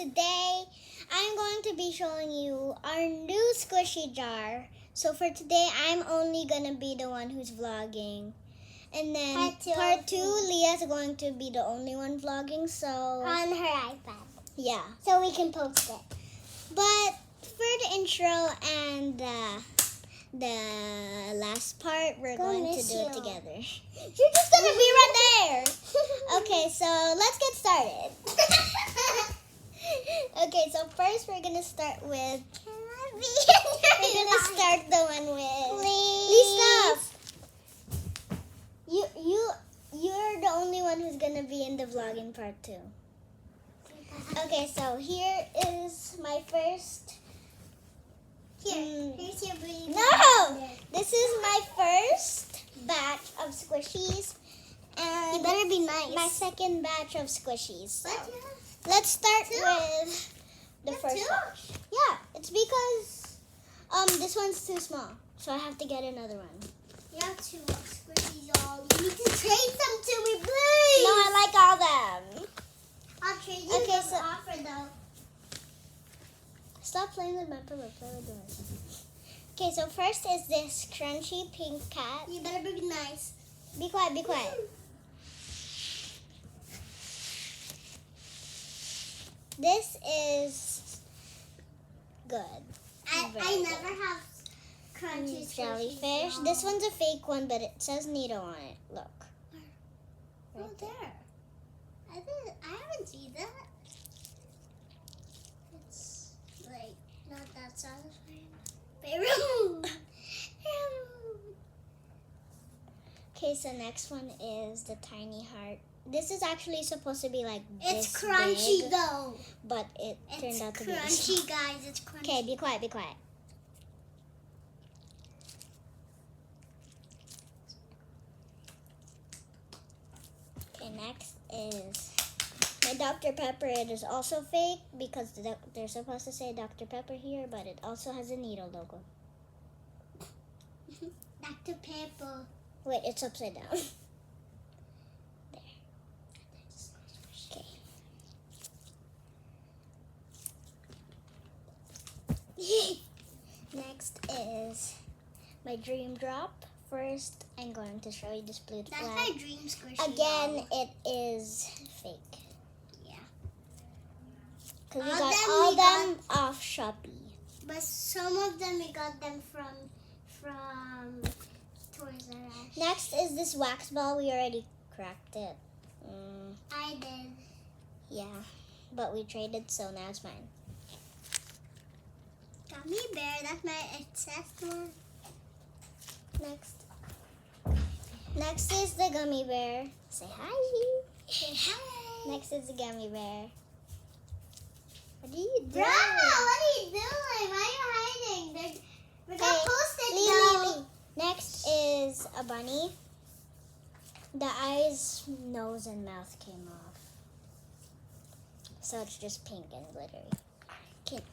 today I'm going to be showing you our new squishy jar. So for today, I'm only gonna be the one who's vlogging. And then part two, Leah's going to be the only one vlogging, so... On her iPad. Yeah. So we can post it. But for the intro and the last part, we're going to do it together. You're just gonna be right there. Okay, so let's get started. Okay, so first we're gonna start with... We're gonna start the one with... Please stop. You're the only one who's gonna be in the vlogging part too. Okay, so here is my first. Here's your breathing. No, this is my first batch of squishies, and You better be nice. my second batch of squishies. So What? let's start Two? with the first two? batch. Yeah, it's because this one's too small, so I have to get another one. You have two squishies, y'all. You need to trade them to me, please. No, I like all them. I'll trade you Okay, the offer, though. Stop playing with my pillow. Play with yours. Okay, so first is this crunchy pink cat. You better be nice. Be quiet, be quiet. This is good. I Very never have crunchy squishies, jellyfish. y'all. This one's a fake one, but it says Nito on it. Look. Oh, there. I haven't seen that. It's like not that satisfying. Okay, so next one is the tiny heart. This is actually supposed to be like It's this crunchy big, though. but it It's turned out to be this. crunchy, guys. It's crunchy. Okay, be quiet, be quiet. Okay, next is my Dr. Pepper. It is also fake because they're supposed to say Dr. Pepper here, but it also has a needle logo. Dr. Pepper. Wait, it's upside down. There. Okay. Next is my dream drop. First, I'm going to show you this blue That's flag. my dream squishy. Again, it is fake. Yeah. Because we All got them all we them off Shopee. But some of them we got them from Toys R Us. Next is this wax ball. We already cracked it. I did. Yeah, but we traded, so now it's mine. Gummy bear. That's my obsessed one. Next is the gummy bear. Say hi. Say hi. Next is the gummy bear. What are you doing? Grandma, what are you doing? Why are you hiding? We got Hey, posted Lee. though. Next is a bunny. The eyes, nose, and mouth came off. So it's just pink and glittery. Okay.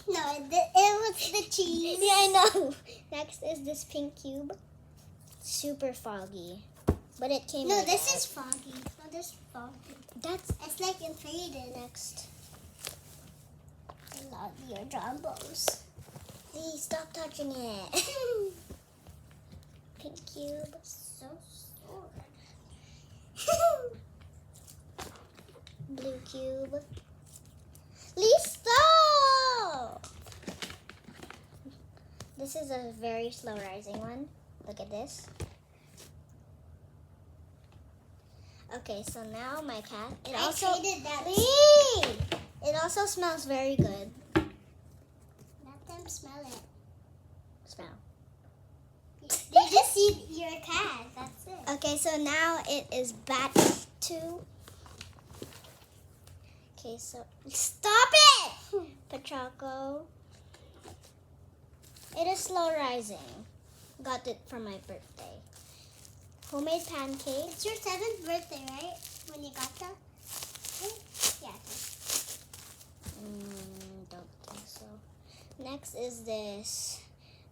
No, it was the cheese. Yeah, I know. Next is this pink cube. Super foggy. But it came No, like this that. is foggy. No, this is foggy. That's It's like inflated. next. I love your Jumbos. Please stop touching it. Pink cube. So sore. Blue cube. Please stop! This is a very slow rising one. Look at this. Okay, so now my cat. It I also traded that. Lee! It also smells very good. Let them smell it. Smell. They just see your cat. That's it. Okay, so now it is batch 2. Okay, so stop it! Pachaco. It is slow rising. Got it for my birthday. Homemade pancakes. It's your 7th birthday, right? When you got that? Right? Yeah. Don't think so. Next is this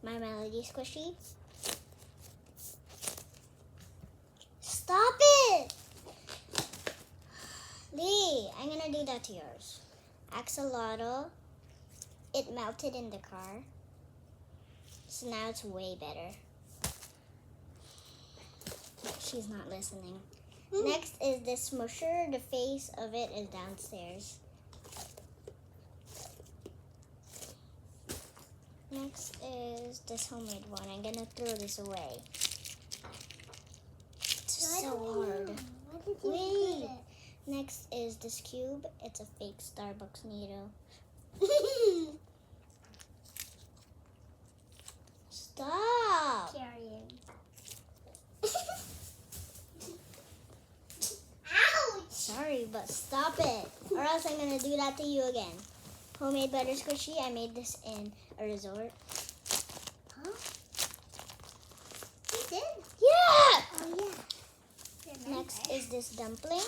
My Melody squishy. Stop it! Lee, I'm gonna do that to yours. axolotl. It melted in the car. So now it's way better. She's not listening. Next is this smusher. The face of it is downstairs. Next is this homemade one. I'm gonna throw this away. It's so hard. Why did you include it? Next is this cube. It's a fake Starbucks needle. Stop! Carrying. Ouch! Sorry, but stop it, or else I'm gonna do that to you again. Homemade butter squishy. I made this in a resort. Huh? You did? Yeah! Oh, yeah. Next is this dumpling.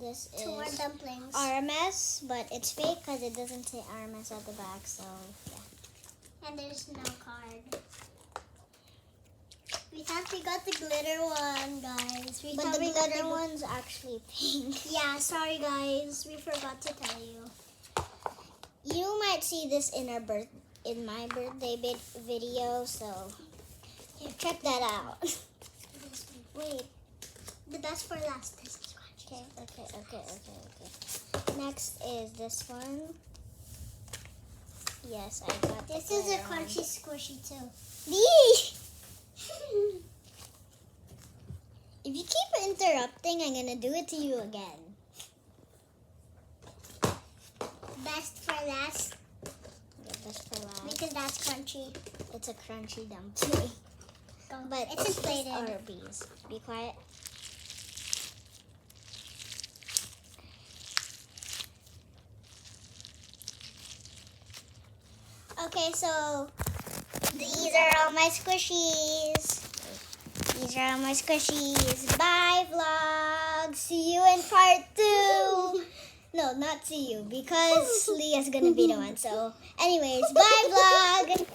This Two more is dumplings. RMS, but it's fake because it doesn't say RMS at the back, so yeah. And there's no card. We thought we got the glitter one, guys. But the glitter one's actually pink. Yeah, sorry, guys. We forgot to tell you. You might see this in my birthday video, so check that out. Wait. The best for last. This is Okay. Next is this one. Yes, I got This the is a glitter one. crunchy squishy too. Yee! If you keep interrupting, I'm gonna do it to you again. Best for last Yeah, best for last. because that's crunchy. It's a crunchy dumpling. Go. But it's just inflated. Arby's. Be quiet. Okay, so these are all my squishies. These are all my squishies. Bye, vlog. See you in part 2. No, not see you, because Leah's gonna be the one. So, anyways, bye, vlog.